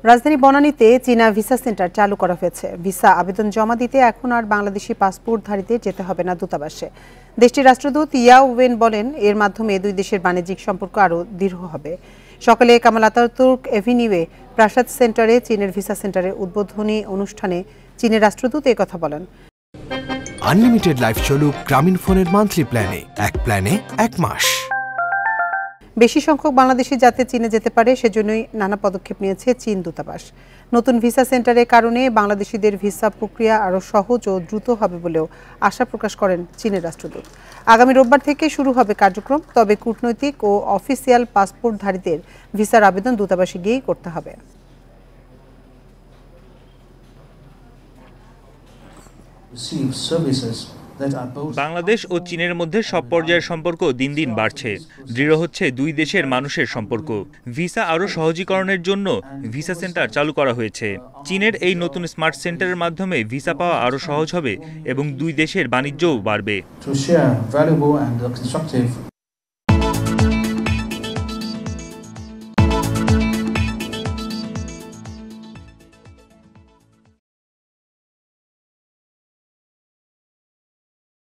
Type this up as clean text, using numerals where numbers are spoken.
রাজধানী বনানীতে চীনা visa centre চালু করা হয়েছে। ভিসা আবেদন জমা দিতে এখন আর বাংলাদেশি পাসপোর্টধারীদের যেতে হবে না দূতাবাসে। দেশটির রাষ্ট্রদূত ইয়াও ওয়েন বলেন, এর মাধ্যমে দুই দেশের বাণিজ্যিক সম্পর্ক আরও দৃঢ় হবে। সকালে কামাল আতাতুর্ক এভিনিউয়ে প্রাসাদ সেন্টারে চীনের ভিসা সেন্টারের উদ্বোধনী অনুষ্ঠানে চীনের রাষ্ট্রদূত কথা বলেন। আনলিমিটেড লাইফ চলুক গ্রামীণ ফোনের মান্থলি প্ল্যানে, এক প্ল্যানে 1 মাস। বেশি সংখ্যক বাংলাদেশি যাতে চীনে যেতে পারে সেজন্যই নানা পদক্ষেপ নিয়েছে চীন দূতাবাস। নতুন ভিসা সেন্টারের কারণে বাংলাদেশিদের ভিসা প্রক্রিয়া আরও সহজ ও দ্রুত হবে বলেও আশা প্রকাশ করেন চীনের রাষ্ট্রদূত। আগামী রোববার থেকে শুরু হবে কার্যক্রম, তবে কূটনৈতিক ও অফিসিয়াল পাসপোর্টধারীদের ভিসার আবেদন দূতাবাসে গিয়েই করতে হবে। বাংলাদেশ ও চীনের মধ্যে সব পর্যায়ের সম্পর্ক দিন দিন বাড়ছে। দৃঢ় হচ্ছে দুই দেশের মানুষের সম্পর্ক। ভিসা আরও সহজীকরণের জন্য ভিসা সেন্টার চালু করা হয়েছে। চীনের এই নতুন স্মার্ট সেন্টারের মাধ্যমে ভিসা পাওয়া আরও সহজ হবে এবং দুই দেশের বাণিজ্যও বাড়বে।